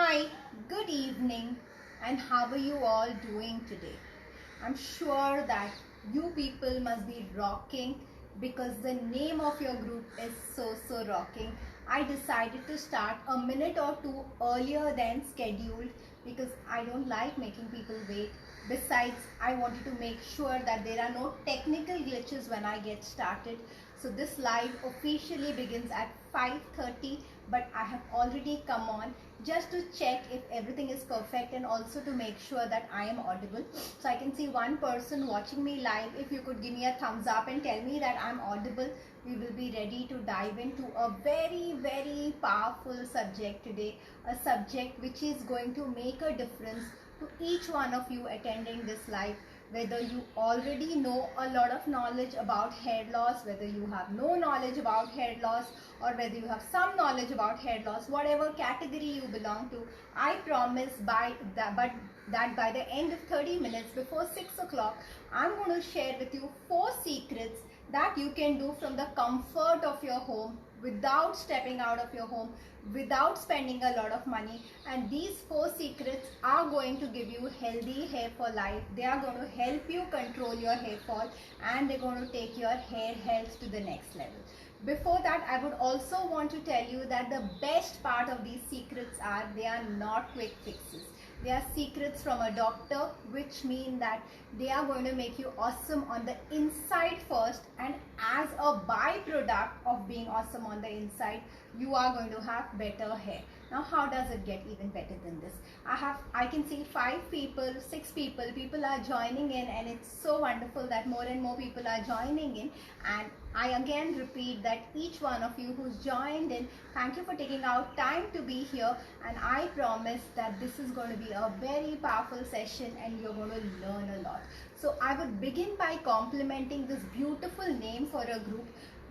Hi, good evening, and how are you all doing today? I'm sure that you people must be rocking because the name of your group is so rocking. I decided to start a minute or two earlier than scheduled because I don't like making people wait. Besides, I wanted to make sure that there are no technical glitches when I get started. So this live officially begins at 5:30, but I have already come on just to check if everything is perfect and also to make sure that I am audible. So I can see one person watching me live. If you could give me a thumbs up and tell me that I'm audible, we will be ready to dive into a very powerful subject today, a subject which is going to make a difference to each one of you attending this live. Whether you already know a lot of knowledge about hair loss, whether you have no knowledge about hair loss, or whether you have some knowledge about hair loss, whatever category you belong to, I promise that by the end of 30 minutes before 6 o'clock, I'm going to share with you 4 secrets that you can do from the comfort of your home without stepping out of your home, without spending a lot of money. And these 4 secrets are going to give you healthy hair for life. They are going to help you control your hair fall, and they're going to take your hair health to the next level. Before that, I would also want to tell you that the best part of these secrets are they are not quick fixes. They are secrets from a doctor, which mean that they are going to make you awesome on the inside first, and as a byproduct of being awesome on the inside, you are going to have better hair. Now, how does it get even better than this? I can see 5 people, 6 people are joining in, and it's so wonderful that more and more people are joining in. And I again repeat that each one of you who's joined in, thank you for taking out time to be here, and I promise that this is going to be a very powerful session and you're going to learn a lot. So I would begin by complimenting this beautiful name for a group,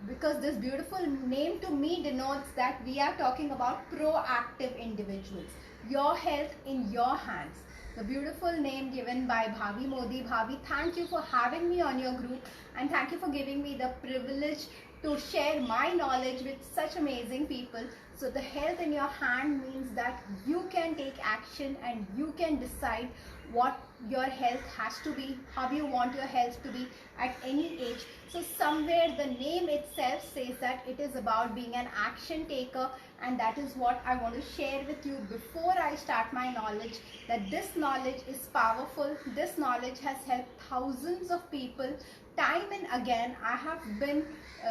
because this beautiful name to me denotes that we are talking about proactive individuals. Your health in your hands. The beautiful name given by Bhavi Modi. Bhavi, thank you for having me on your group, and thank you for giving me the privilege to share my knowledge with such amazing people. So the health in your hand means that you can take action and you can decide what your health has to be, how you want your health to be at any age. So somewhere the name itself says that it is about being an action taker, and that is what I want to share with you before I start my knowledge, that this knowledge is powerful. This knowledge has helped thousands of people time and again. I have been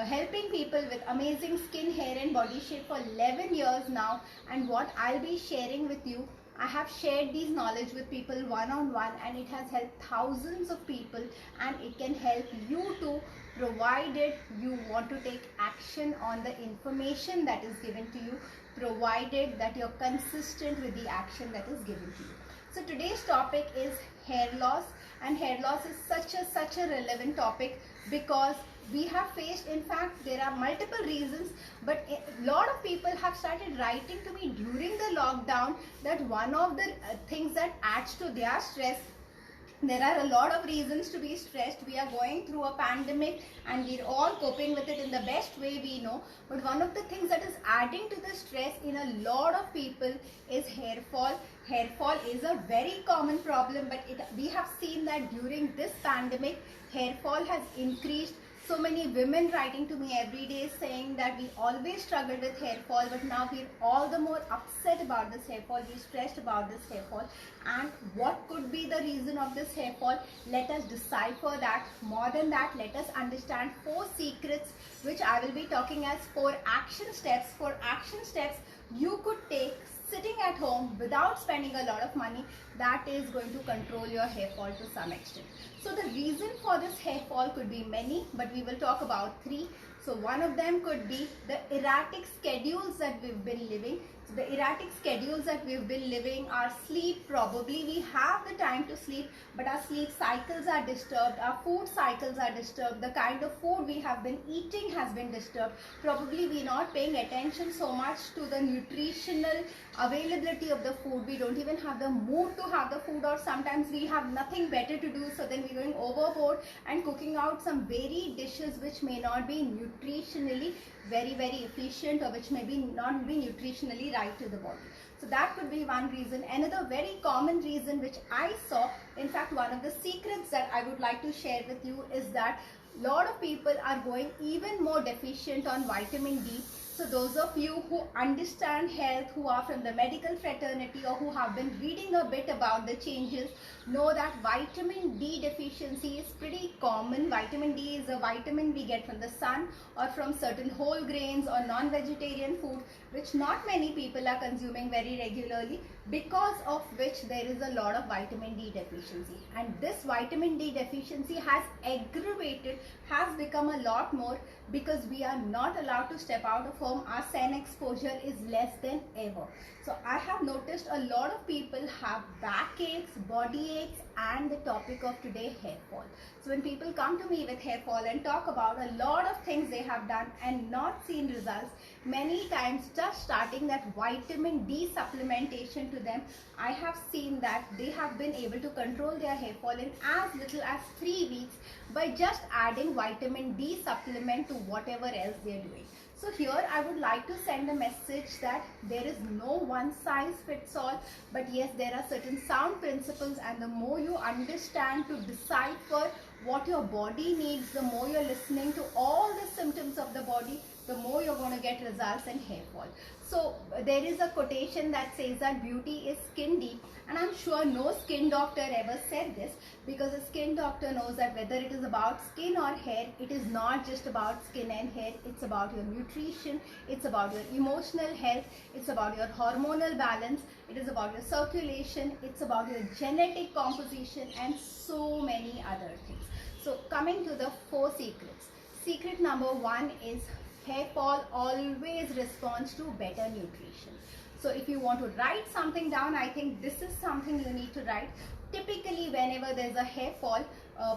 helping people with amazing skin, hair and body shape for 11 years now, and what I'll be sharing with you, I have shared these knowledge with people one-on-one, and it has helped thousands of people, and it can help you too, provided you want to take action on the information that is given to you, provided that you're consistent with the action that is given to you. So today's topic is hair loss, and hair loss is such a relevant topic because we have faced, in fact there are multiple reasons, but a lot of people have started writing to me during the lockdown that one of the things that adds to their stress. There are a lot of reasons to be stressed. We are going through a pandemic and we're all coping with it in the best way we know. But one of the things that is adding to the stress in a lot of people is hair fall. Hair fall is a very common problem, but we have seen that during this pandemic, hair fall has increased. So many women writing to me every day saying that we always struggled with hair fall, but now we're all the more upset about this hair fall, we're stressed about this hair fall. And what could be the reason of this hair fall? Let us decipher that. More than that, let us understand 4 secrets which I will be talking as 4 action steps. 4 action steps you could take sitting at home without spending a lot of money, that is going to control your hair fall to some extent. So the reason for this hair fall could be many, but we will talk about 3. So one of them could be the erratic schedules that we've been living. So the erratic schedules that we've been living, our sleep, probably we have the time to sleep, but our sleep cycles are disturbed, our food cycles are disturbed, the kind of food we have been eating has been disturbed. Probably we're not paying attention so much to the nutritional availability of the food. We don't even have the mood to have the food, or sometimes we have nothing better to do, so then we're going overboard and cooking out some very dishes which may not be nutritious nutritionally very efficient, or which may be not be nutritionally right to the body. So that could be one reason. Another very common reason which I saw, in fact one of the secrets that I would like to share with you, is that a lot of people are going even more deficient on vitamin D. So those of you who understand health, who are from the medical fraternity, or who have been reading a bit about the changes, know that vitamin D deficiency is pretty common. Vitamin D is a vitamin we get from the sun or from certain whole grains or non-vegetarian food, which not many people are consuming very regularly, because of which there is a lot of vitamin D deficiency. And this vitamin D deficiency has aggravated, has become a lot more, because we are not allowed to step out of home. Our sun exposure is less than ever. So I have noticed a lot of people have backaches, body aches, and the topic of today, hair fall. So when people come to me with hair fall and talk about a lot of things they have done and not seen results, many times just starting that vitamin D supplementation to them, I have seen that they have been able to control their hair fall in as little as 3 weeks by just adding vitamin D supplement to whatever else they are doing. So here I would like to send a message that there is no one size fits all, but yes, there are certain sound principles, and the more you understand to decipher what your body needs, the more you're listening to all the symptoms of the body, the more you're going to get results in hair fall. So there is a quotation that says that beauty is skin deep, and I'm sure no skin doctor ever said this, because a skin doctor knows that whether it is about skin or hair, it is not just about skin and hair. It's about your nutrition, it's about your emotional health, it's about your hormonal balance, it is about your circulation, it's about your genetic composition, and so many other things. So coming to the 4 secrets. Secret number 1 is hair fall always responds to better nutrition. So if you want to write something down, I think this is something you need to write. Typically whenever there's a hair fall,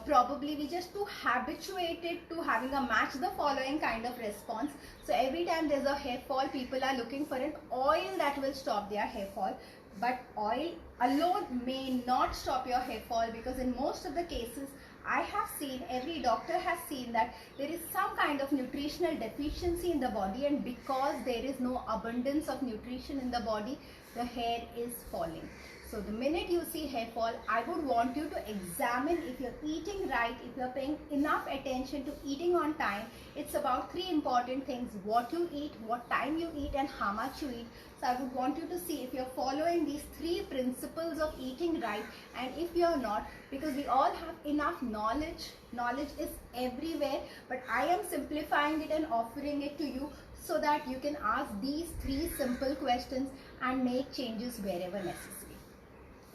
probably we just too habituated to having a match the following kind of response. So every time there's a hair fall, people are looking for an oil that will stop their hair fall. But oil alone may not stop your hair fall, because in most of the cases I have seen, every doctor has seen, that there is some kind of nutritional deficiency in the body, and because there is no abundance of nutrition in the body, the hair is falling. So the minute you see hair fall, I would want you to examine if you're eating right, if you're paying enough attention to eating on time. It's about 3 important things: what you eat, what time you eat, and how much you eat. So I would want you to see if you're following these 3 principles of eating right, and if you're not, because we all have enough knowledge. Knowledge is everywhere, but I am simplifying it and offering it to you so that you can ask these 3 simple questions and make changes wherever necessary.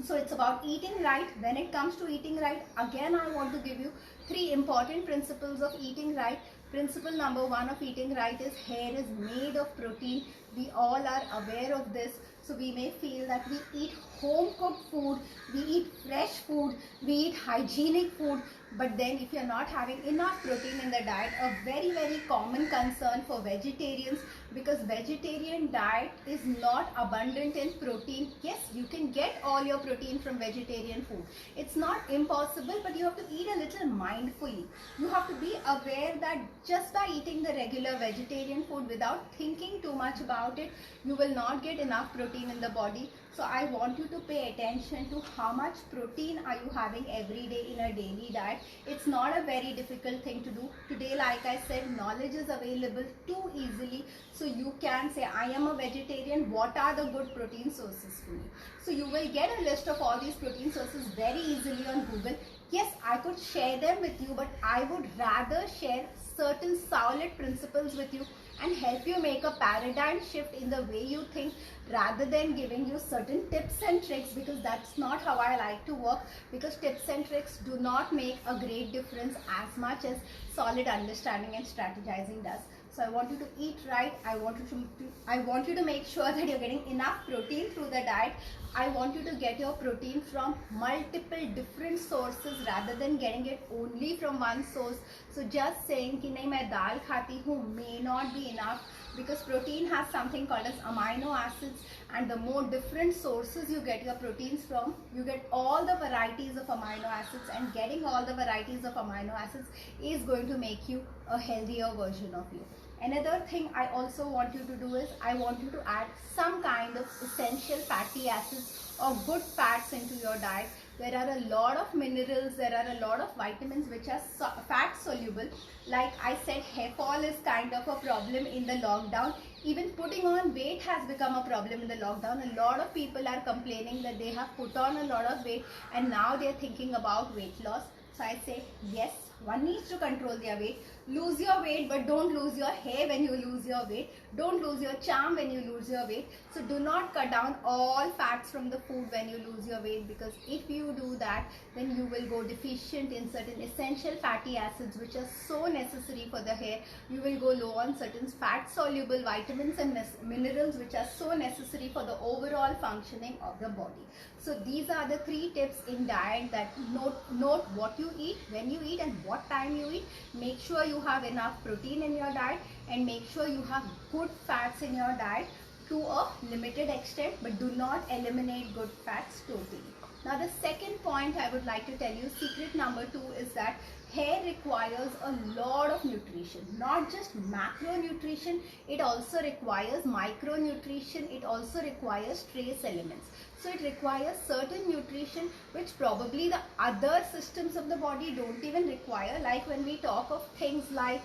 So it's about eating right. When it comes to eating right, again I want to give you 3 important principles of eating right. Principle number 1 of eating right is hair is made of protein. We all are aware of this. So we may feel that we eat home cooked food, we eat fresh food, we eat hygienic food, but then if you're not having enough protein in the diet, a very common concern for vegetarians, because vegetarian diet is not abundant in protein. Yes, you can get all your protein from vegetarian food. It's not impossible, but you have to eat a little mindfully. You have to be aware that just by eating the regular vegetarian food without thinking too much about it, you will not get enough protein in the body. So I want you to pay attention to how much protein are you having every day in a daily diet. It's not a very difficult thing to do. Today, like I said, knowledge is available too easily. So you can say, I am a vegetarian, what are the good protein sources for me? So you will get a list of all these protein sources very easily on Google. Yes, I could share them with you, but I would rather share certain solid principles with you and help you make a paradigm shift in the way you think, rather than giving you certain tips and tricks, because that's not how I like to work, because tips and tricks do not make a great difference as much as solid understanding and strategizing does. So I want you to eat right. I want you to make sure that you're getting enough protein through the diet. I want you to get your protein from multiple different sources rather than getting it only from one source. So just saying कि नहीं मैं दाल खाती हूँ may not be enough. because protein has something called as amino acids, and the more different sources you get your proteins from, you get all the varieties of amino acids, and getting all the varieties of amino acids is going to make you a healthier version of you. Another thing I also want you to do is I want you to add some kind of essential fatty acids or good fats into your diet. There are a lot of minerals, there are a lot of vitamins which are fat soluble. Like I said, hair fall is kind of a problem in the lockdown. Even putting on weight has become a problem in the lockdown. A lot of people are complaining that they have put on a lot of weight and now they are thinking about weight loss. So I say, yes, one needs to control their weight. Lose your weight, but don't lose your hair when you lose your weight. Don't lose your charm when you lose your weight. So do not cut down all fats from the food when you lose your weight, because if you do that, then you will go deficient in certain essential fatty acids which are so necessary for the hair. You will go low on certain fat soluble vitamins and minerals which are so necessary for the overall functioning of the body. So these are the 3 tips in diet, that note what you eat, when you eat, and what time you eat. Make sure you have enough protein in your diet, and make sure you have good fats in your diet to a limited extent, but do not eliminate good fats totally. Now the second point I would like to tell you, secret number 2, is that hair requires a lot of nutrition. Not just macronutrition, it also requires micronutrition, it also requires trace elements. So it requires certain nutrition which probably the other systems of the body don't even require. Like when we talk of things like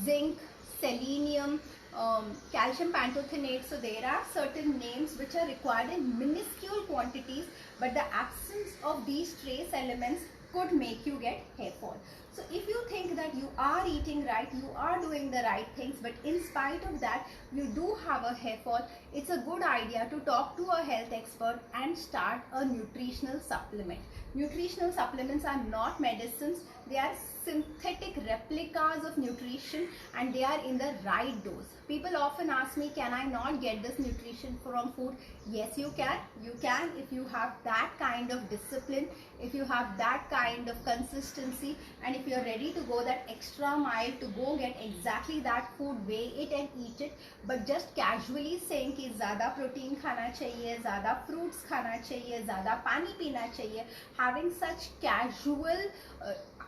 zinc, selenium, calcium pantothenate, so there are certain names which are required in minuscule quantities, but the absence of these trace elements could make you get hair fall. So if you think that you are eating right, you are doing the right things, but in spite of that you do have a hair fall, it's a good idea to talk to a health expert and start a nutritional supplement. Nutritional supplements are not medicines, they are synthetic replicas of nutrition, and they are in the right dose. People often ask me, can I not get this nutrition from food? Yes, you can. You can if you have that kind of discipline, if you have that kind of consistency, and if you're ready to go that extra mile to go get exactly that food, weigh it and eat it. But just casually saying कि ज़्यादा protein खाना चाहिए, ज़्यादा fruits खाना चाहिए, ज़्यादा पानी पीना चाहिए, having such casual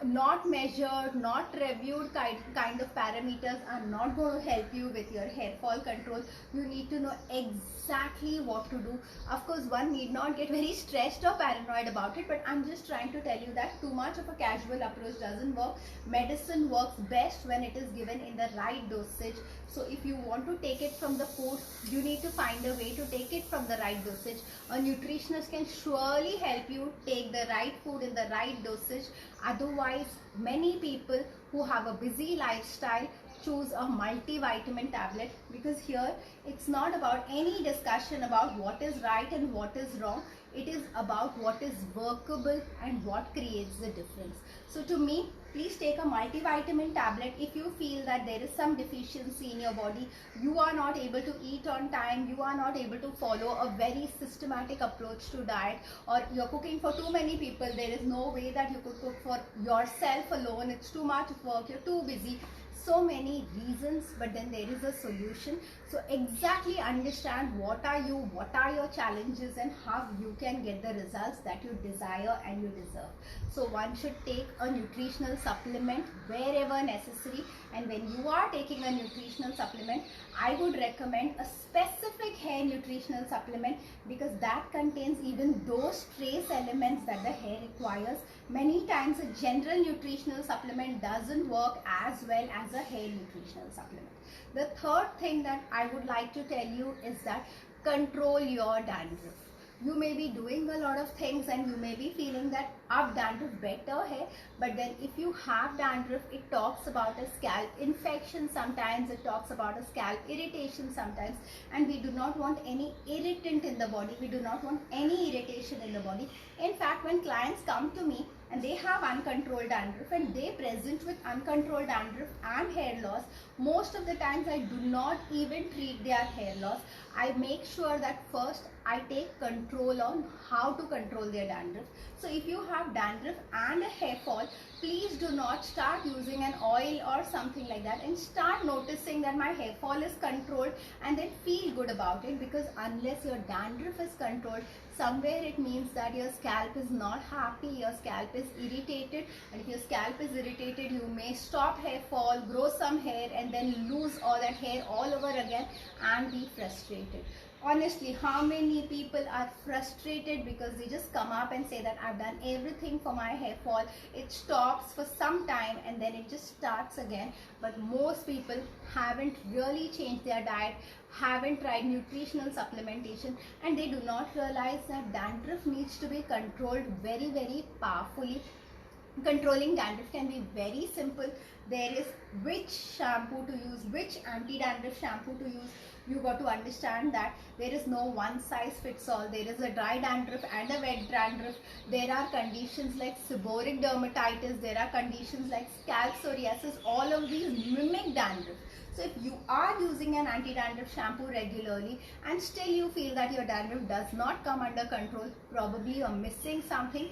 not measured, not reviewed kind of parameters are not going to help you with your hair fall control. You need to know exactly what to do. Of course, one need not get very stressed or paranoid about it, but I'm just trying to tell you that too much of a casual approach doesn't work. Medicine works best when it is given in the right dosage. So if you want to take it from the food, you need to find a way to take it from the right dosage. A nutritionist can surely help you take the right food in the right dosage. Otherwise, many people who have a busy lifestyle choose a multivitamin tablet, because here it's not about any discussion about what is right and what is wrong. It is about what is workable and what creates the difference. So to me, please take a multivitamin tablet if you feel that there is some deficiency in your body. You are not able to eat on time, you are not able to follow a very systematic approach to diet, or you're cooking for too many people. There is no way that you could cook for yourself alone. It's too much work, you're too busy. So many reasons, but then there is a solution. So exactly understand what are your challenges, and how you can get the results that you desire and you deserve. So one should take a nutritional supplement wherever necessary, and when you are taking a nutritional supplement, I would recommend a specific hair nutritional supplement, because that contains even those trace elements that the hair requires. Many times a general nutritional supplement doesn't work as well as a hair nutritional supplement. The third thing that I would like to tell you is that control your dandruff. You may be doing a lot of things and you may be feeling that ab dandruff better hai, but then if you have dandruff, it talks about a scalp infection sometimes, it talks about a scalp irritation sometimes, and we do not want any irritant in the body, we do not want any irritation in the body. In fact, when clients come to me and they have uncontrolled dandruff and they present with uncontrolled dandruff and hair loss, most of the times I do not even treat their hair loss. I make sure that first I take control on how to control their dandruff. So if you have dandruff and a hair fall, please do not start using an oil or something like that and start noticing that my hair fall is controlled and then feel good about it, because unless your dandruff is controlled, somewhere it means that your scalp is not happy, your scalp is irritated, and if your scalp is irritated, you may stop hair fall, grow some hair, and then lose all that hair all over again and be frustrated. Honestly, how many people are frustrated because they just come up and say that I've done everything for my hair fall, it stops for some time and then it just starts again. But most people haven't really changed their diet, haven't tried nutritional supplementation, and they do not realize that dandruff needs to be controlled very, very powerfully. Controlling dandruff can be very simple. There is which shampoo to use, which anti-dandruff shampoo to use. You got to understand that there is no one size fits all. There is a dry dandruff and a wet dandruff. There are conditions like seborrheic dermatitis. There are conditions like scalp psoriasis. All of these mimic dandruff. So if you are using an anti-dandruff shampoo regularly and still you feel that your dandruff does not come under control, probably you're missing something.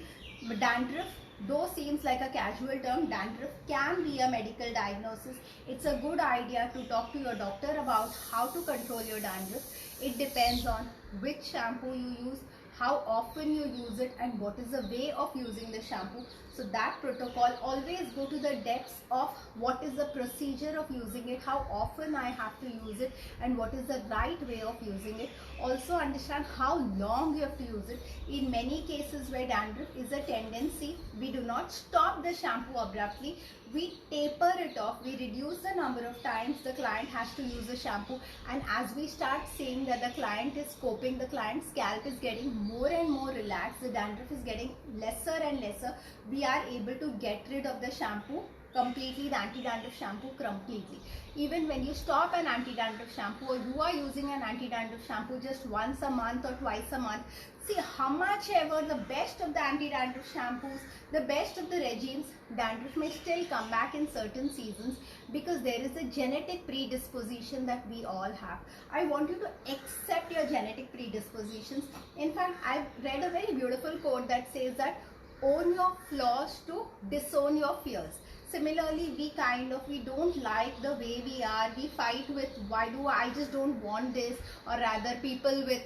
Dandruff, though seems like a casual term, dandruff can be a medical diagnosis. It's a good idea to talk to your doctor about how to control your dandruff. It depends on which shampoo you use, how often you use it, and what is the way of using the shampoo. So that protocol, always go to the depths of what is the procedure of using it, how often I have to use it, and what is the right way of using it. Also understand how long you have to use it. In many cases where dandruff is a tendency, we do not stop the shampoo abruptly. We taper it off, we reduce the number of times the client has to use the shampoo, and as we start seeing that the client is coping, the client's scalp is getting more and more relaxed, the dandruff is getting lesser and lesser, we are able to get rid of the shampoo completely, the anti-dandruff shampoo completely. Even when you stop an anti-dandruff shampoo, or you are using an anti-dandruff shampoo just once a month or twice a month, see how much ever the best of the anti-dandruff shampoos, the best of the regimes, dandruff may still come back in certain seasons, because there is a genetic predisposition that we all have. I want you to accept your genetic predispositions. In fact, I've read a very beautiful quote that says that own your flaws to disown your fears. Similarly, we don't like the way we are. We fight with, why do I just don't want this, or rather people with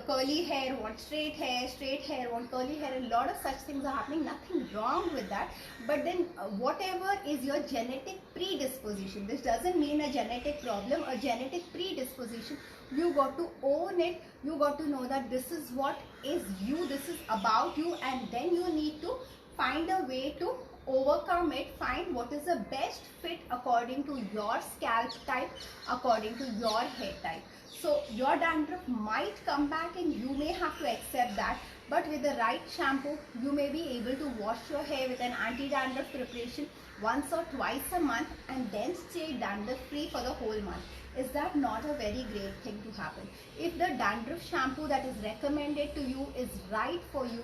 curly hair want straight hair want curly hair. A lot of such things are happening, nothing wrong with that. But then whatever is your genetic predisposition, this doesn't mean a genetic problem, a genetic predisposition, you got to own it. You got to know that this is what is you, this is about you, and then you need to find a way to overcome it, find what is the best fit according to your scalp type, according to your hair type. So your dandruff might come back and you may have to accept that, but with the right shampoo, you may be able to wash your hair with an anti-dandruff preparation once or twice a month and then stay dandruff free for the whole month. Is that not a very great thing to happen? If the dandruff shampoo that is recommended to you is right for you,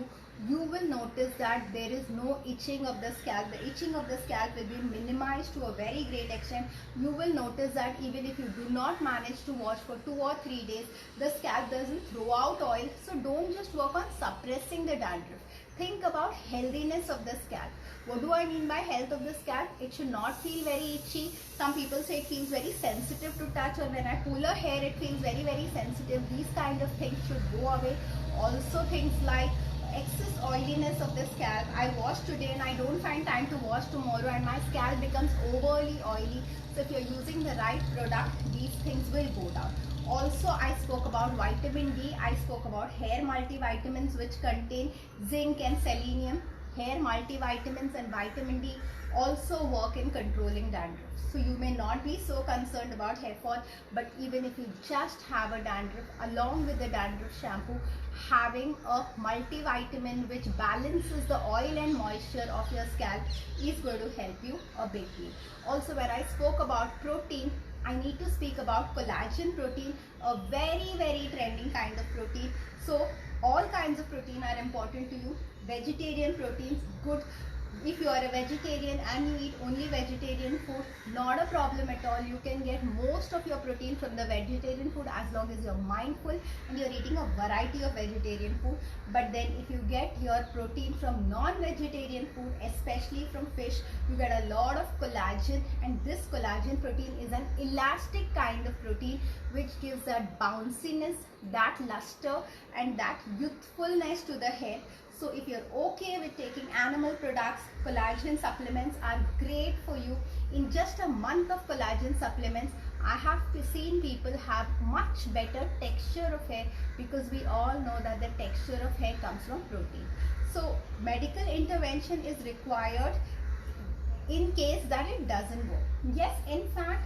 you will notice that there is no itching of the scalp. The itching of the scalp will be minimized to a very great extent. You will notice that even if you do not manage to wash for 2 or 3 days, the scalp doesn't throw out oil. So don't just work on suppressing the dandruff. Think about healthiness of the scalp. What do I mean by health of the scalp? It should not feel very itchy. Some people say it feels very sensitive to touch, or when I pull a hair it feels very, very sensitive. These kind of things should go away. Also things like excess oiliness of the scalp. I wash today and I don't find time to wash tomorrow, and my scalp becomes overly oily. So if you're using the right product, these things will go down. Also, I spoke about vitamin D. I spoke about hair multivitamins which contain zinc and selenium. Hair multivitamins and vitamin D also work in controlling dandruff. So you may not be so concerned about hair fall, but even if you just have a dandruff, along with the dandruff shampoo, having a multivitamin which balances the oil and moisture of your scalp is going to help you a big deal. Also, when I spoke about protein, I need to speak about collagen protein, a very, very trending kind of protein. So all kinds of protein are important to you. Vegetarian proteins, good. if you are a vegetarian and you eat only vegetarian food, not a problem at all. You can get most of your protein from the vegetarian food as long as you're mindful and you're eating a variety of vegetarian food. But then if you get your protein from non-vegetarian food, especially from fish, you get a lot of collagen, and this collagen protein is an elastic kind of protein which gives that bounciness, that luster and that youthfulness to the hair. So if you're okay with taking animal products, collagen supplements are great for you. In just a month of collagen supplements, I have seen people have much better texture of hair, because we all know that the texture of hair comes from protein. So medical intervention is required in case that it doesn't work. Yes, in fact,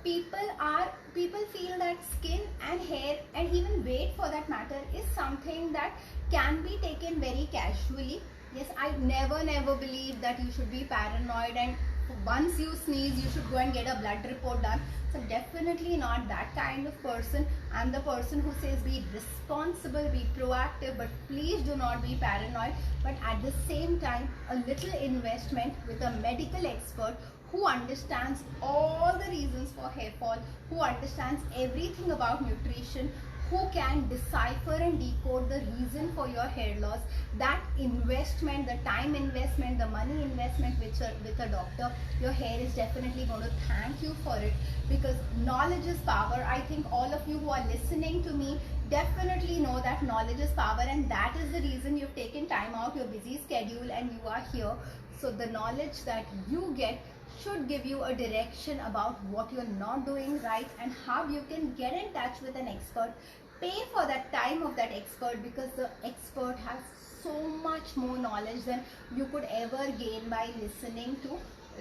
people feel that skin and hair and even weight for that matter is something that can be taken very casually. Yes, I never believe that you should be paranoid and once you sneeze you should go and get a blood report done. So definitely not that kind of person. I'm the person who says be responsible, be proactive, but please do not be paranoid. But at the same time, a little investment with a medical expert who understands all the reasons for hair fall, who understands everything about nutrition, who can decipher and decode the reason for your hair loss. That investment, the time investment, the money investment with a doctor, your hair is definitely going to thank you for it, because knowledge is power. I think all of you who are listening to me definitely know that knowledge is power, and that is the reason you've taken time out your busy schedule and you are here. So the knowledge that you get should give you a direction about what you're not doing right and how you can get in touch with an expert. Pay for that time of that expert, because the expert has so much more knowledge than you could ever gain by listening to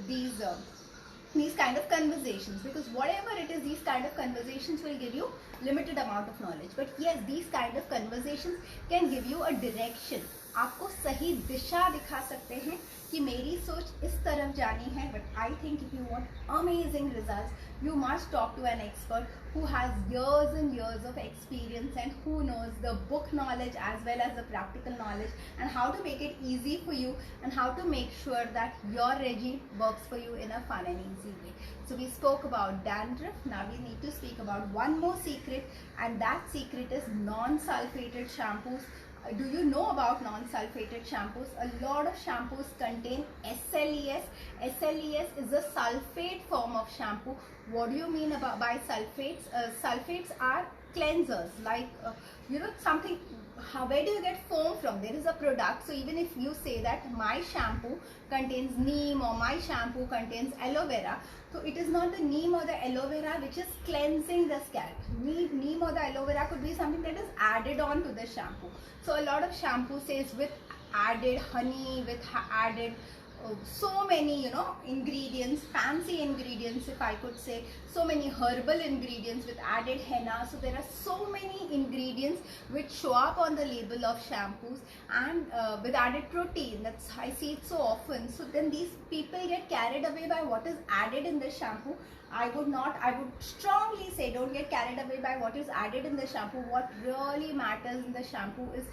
these kind of conversations, because whatever it is, these kind of conversations will give you limited amount of knowledge. But yes, these kind of conversations can give you a direction. आपको सही दिशा दिखा सकते हैं कि मेरी सोच इस तरफ जानी है. But I think if you want amazing results, you must talk to an expert who has years and years of experience and who knows the book knowledge as well as the practical knowledge, and how to make it easy for you and how to make sure that your regime works for you in a fun and easy way. So we spoke about dandruff. Now we need to speak about one more secret, and that secret is non-sulfated shampoos. Do you know about non-sulfated shampoos? A lot of shampoos contain SLES. SLES is a sulfate form of shampoo. What do you mean by sulfates? Sulfates are cleansers, like something. Where do you get foam from? There is a product. So even if you say that my shampoo contains neem or my shampoo contains aloe vera, so it is not the neem or the aloe vera which is cleansing the scalp. Neem or the aloe vera could be something that is added on to the shampoo. So a lot of shampoo says with added honey, with added so many ingredients, fancy ingredients if I could say, so many herbal ingredients with added henna. So there are so many ingredients which show up on the label of shampoos, and with added protein. That's, I see it so often. So then these people get carried away by what is added in the shampoo. I would strongly say don't get carried away by what is added in the shampoo. What really matters in the shampoo is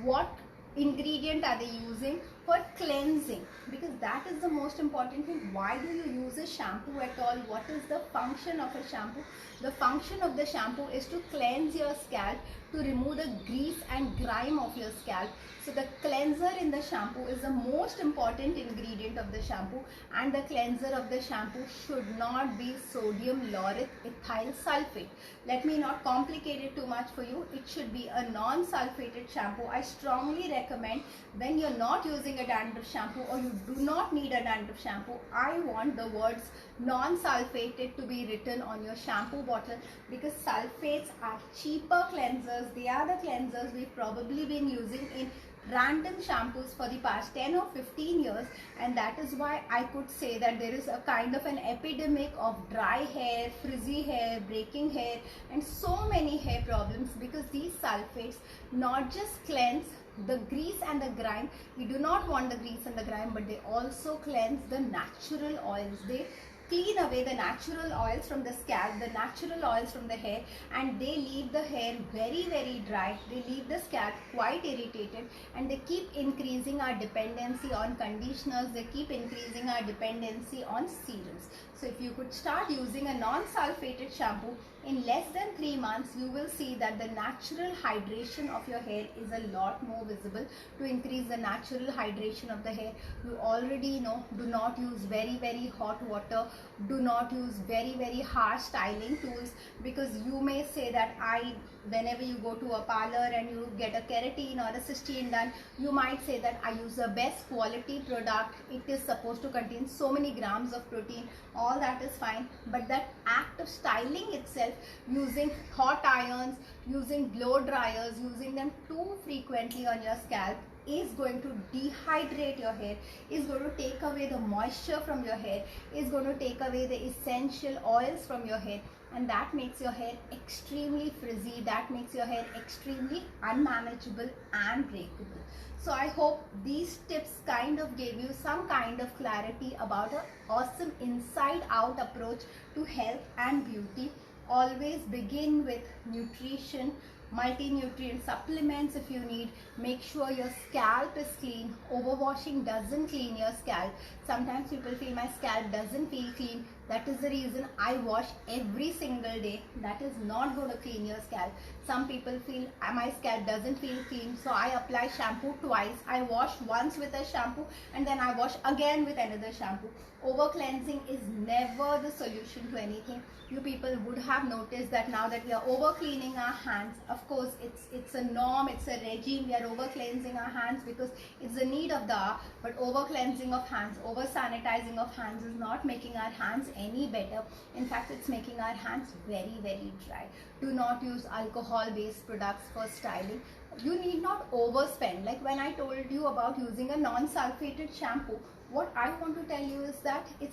what ingredient are they using for cleansing, because that is the most important thing. Why do you use a shampoo at all? What is the function of a shampoo? The function of the shampoo is to cleanse your scalp, to remove the grease and grime of your scalp. So the cleanser in the shampoo is the most important ingredient of the shampoo, and the cleanser of the shampoo should not be sodium lauryl ethyl sulfate. Let me not complicate it too much for you. It should be a non-sulfated shampoo. I strongly recommend, when you're not using a dandruff shampoo or you do not need a dandruff shampoo, I want the words non-sulfated to be written on your shampoo bottle, because sulfates are cheaper cleansers. They are the cleansers we've probably been using in random shampoos for the past 10 or 15 years, and that is why I could say that there is a kind of an epidemic of dry hair, frizzy hair, breaking hair, and so many hair problems, because these sulfates not just cleanse the grease and the grime. We do not want the grease and the grime, but they also cleanse the natural oils. They clean away the natural oils from the scalp, the natural oils from the hair, and they leave the hair very dry. They leave the scalp quite irritated, and they keep increasing our dependency on conditioners. They keep increasing our dependency on serums. So if you could start using a non-sulfated shampoo, in less than 3 months, you will see that the natural hydration of your hair is a lot more visible. To increase the natural hydration of the hair, you already know, do not use very hot water. Do not use very harsh styling tools, because you may say that whenever you go to a parlor and you get a keratin or a cystine done, you might say that I use the best quality product. It is supposed to contain so many grams of protein. All that is fine, but that act of styling itself, using hot irons, using blow dryers, using them too frequently on your scalp, is going to dehydrate your hair, is going to take away the moisture from your hair, is going to take away the essential oils from your hair, and that makes your hair extremely frizzy, that makes your hair extremely unmanageable and breakable. So I hope these tips kind of gave you some kind of clarity about an awesome inside out approach to health and beauty. Always begin with nutrition, multi-nutrient supplements if you need. Make sure your scalp is clean. Overwashing doesn't clean your scalp. Sometimes people feel my scalp doesn't feel clean. That is the reason I wash every single day. That is not going to clean your scalp. Some people feel my scalp doesn't feel clean, so I apply shampoo twice. I wash once with a shampoo and then I wash again with another shampoo. Over cleansing is never the solution to anything. You people would have noticed that now that we are over cleaning our hands, of course it's a norm, it's a regime. We are over cleansing our hands because it's the need of the hour, but over cleansing of hands, over sanitizing of hands is not making our hands any better. In fact, it's making our hands very dry. Do not use alcohol based products for styling. You need not overspend. Like when I told you about using a non-sulfated shampoo, what I want to tell you is that a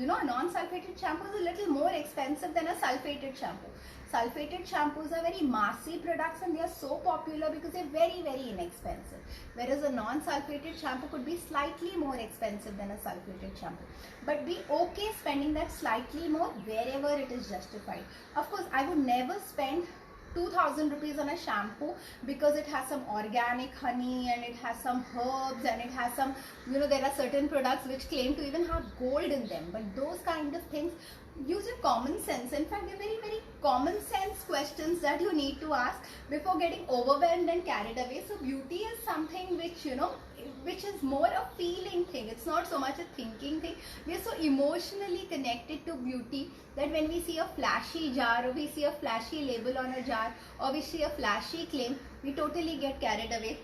non-sulfated shampoo is a little more expensive than a sulfated shampoo. Sulfated shampoos are very massy products and they are so popular because they're very inexpensive. Whereas a non-sulfated shampoo could be slightly more expensive than a sulfated shampoo. But be okay spending that slightly more wherever it is justified. Of course, I would never spend 2,000 rupees on a shampoo because it has some organic honey and it has some herbs and it has some, there are certain products which claim to even have gold in them. But those kind of things, use your common sense. In fact, they're very common sense questions that you need to ask before getting overwhelmed and carried away. So beauty is something which is more a feeling thing. It's not so much a thinking thing. We are so emotionally connected to beauty that when we see a flashy jar or we see a flashy label on a jar or we see a flashy claim, we totally get carried away.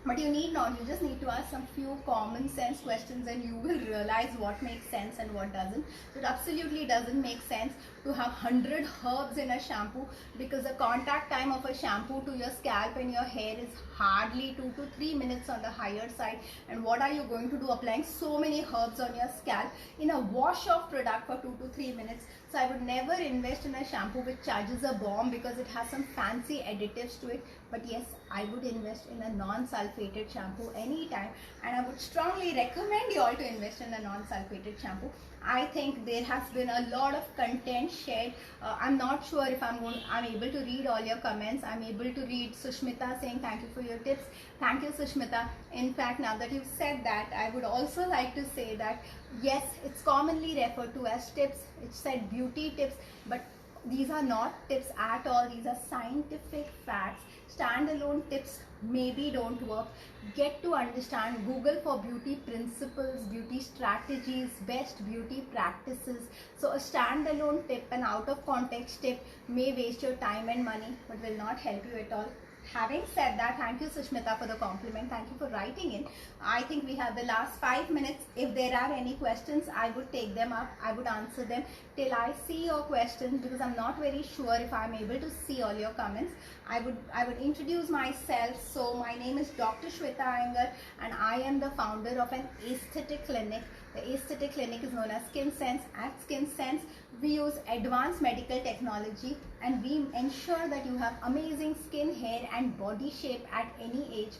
But you need not. You just need to ask some few common sense questions and you will realize what makes sense and what doesn't. So it absolutely doesn't make sense to have 100 herbs in a shampoo, because the contact time of a shampoo to your scalp and your hair is hardly 2 to 3 minutes on the higher side. And what are you going to do applying so many herbs on your scalp in a wash off product for 2 to 3 minutes? So I would never invest in a shampoo which charges a bomb because it has some fancy additives to it. But yes, I would invest in a non-sulfated shampoo anytime, and I would strongly recommend you all to invest in a non-sulfated shampoo. I think there has been a lot of content shared. I'm not sure if I'm able to read all your comments. I'm able to read Sushmita saying thank you for your tips. Thank you, Sushmita. In fact, now that you've said that, I would also like to say that yes, it's commonly referred to as tips. It's said beauty tips, but these are not tips at all. These are scientific facts. Standalone tips maybe don't work. Get to understand. Google for beauty principles, beauty strategies, best beauty practices. So a standalone tip, an out of context tip may waste your time and money but will not help you at all. Having said that, thank you, Sushmita, for the compliment. Thank you for writing in. I think we have the last 5 minutes. If there are any questions, I would take them up. I would answer them till I see your questions, because I'm not very sure if I'm able to see all your comments. I would introduce myself. So my name is Dr. Shweta Iyengar and I am the founder of an aesthetic clinic. The aesthetic clinic is known as Skin Sense. At Skin Sense, we use advanced medical technology and we ensure that you have amazing skin, hair and body shape at any age.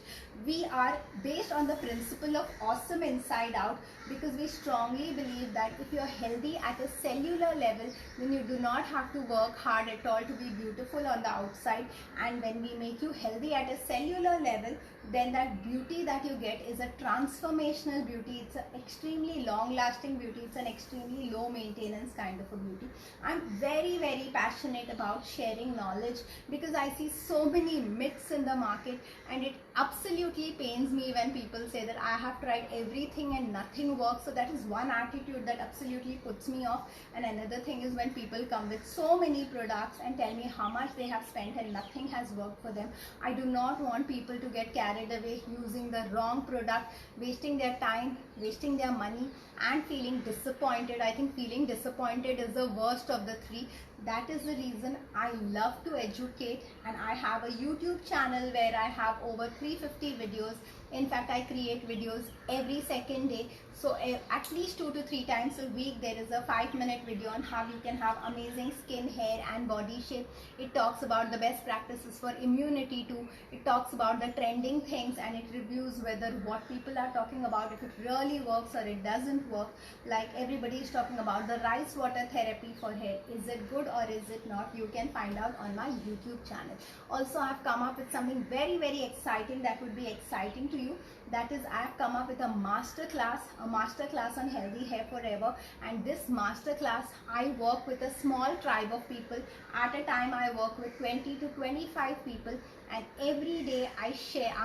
We are based on the principle of awesome inside out, because we strongly believe that if you're healthy at a cellular level, then you do not have to work hard at all to be beautiful on the outside. And when we make you healthy at a cellular level, then that beauty that you get is a transformational beauty. It's an extremely long lasting beauty. It's an extremely low maintenance kind of a beauty. I'm very passionate about sharing knowledge, because I see so many myths in the market, and it absolutely pains me when people say that I have tried everything and nothing works. So that is one attitude that absolutely puts me off. And another thing is when people come with so many products and tell me how much they have spent and nothing has worked for them. I do not want people to get carried away using the wrong product, wasting their time, wasting their money and feeling disappointed. I think feeling disappointed is the worst of the three. That is the reason I love to educate, and I have a YouTube channel where I have over 350 videos. In fact, I create videos every second day. So at least 2 to 3 times a week there is a 5-minute video on how you can have amazing skin, hair and body shape. It talks about the best practices for immunity too. It talks about the trending things, and it reviews whether what people are talking about, if it really works or it doesn't work. Like everybody is talking about the rice water therapy for hair. Is it good or is it not? You can find out on my YouTube channel. Also, I have come up with something very exciting that would be exciting to you. That is, I have come up with a master class on healthy hair forever. And this master class, I work with a small tribe of people. At a time I work with 20 to 25 people, and every day I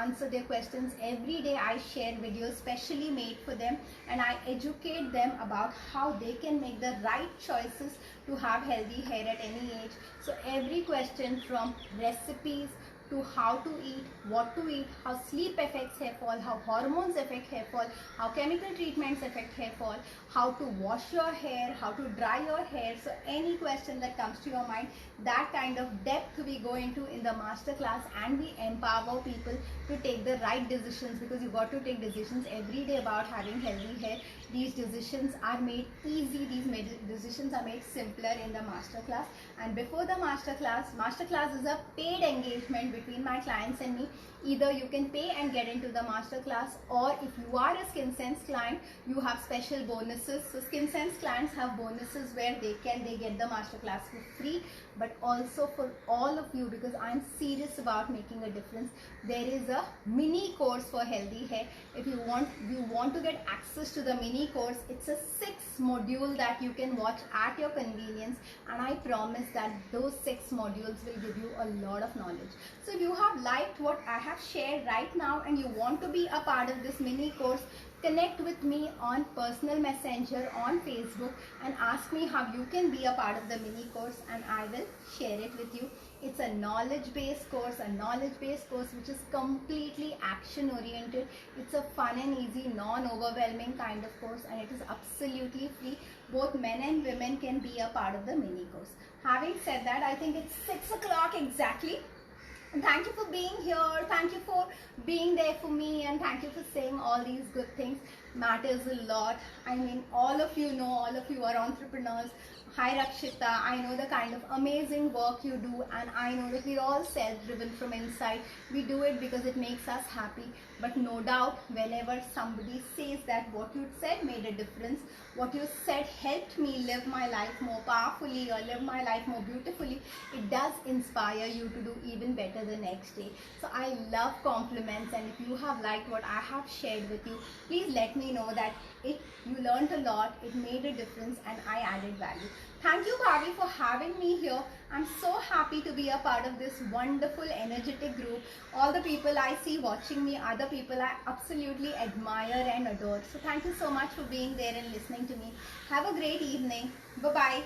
answer their questions. Every day I share videos specially made for them, and I educate them about how they can make the right choices to have healthy hair at any age. So every question, from recipes to how to eat, what to eat, how sleep affects hair fall, how hormones affect hair fall, how chemical treatments affect hair fall, how to wash your hair, how to dry your hair. So any question that comes to your mind, that kind of depth we go into in the master class, and we empower people to take the right decisions, because you got to take decisions every day about having healthy hair. These decisions are made easy, these decisions are made simpler in the master class. And before the master class is a paid engagement between my clients and me. Either you can pay and get into the master class, or if you are a Skin Sense client, you have special bonuses. So Skin Sense clients have bonuses where they get the master class for free. But also for all of you, because I'm serious about making a difference, there is a mini course for healthy hair. If you want to get access to the mini course, it's a 6-module that you can watch at your convenience, and I promise that those 6 modules will give you a lot of knowledge. So if you have liked what I have shared right now and you want to be a part of this mini course, connect with me on personal messenger on Facebook and ask me how you can be a part of the mini course, and I will share it with you. It's a knowledge-based course, which is completely action-oriented. It's a fun and easy, non-overwhelming kind of course, and it is absolutely free. Both men and women can be a part of the mini course. Having said that, I think it's 6 o'clock exactly. And thank you for being here. Thank you for being there for me, and thank you for saying all these good things. Matters a lot. I mean, all of you know, all of you are entrepreneurs. Hi Rakshita, I know the kind of amazing work you do, and I know that we're all self-driven from inside. We do it because it makes us happy. But no doubt, whenever somebody says that what you said made a difference, what you said helped me live my life more powerfully or live my life more beautifully, it does inspire you to do even better the next day. So I love compliments, and if you have liked what I have shared with you, please let me know that you learned a lot, it made a difference, and I added value. Thank you, Bhavi, for having me here. I'm so happy to be a part of this wonderful, energetic group. All the people I see watching me are the people I absolutely admire and adore. So thank you so much for being there and listening to me. Have a great evening. Bye-bye.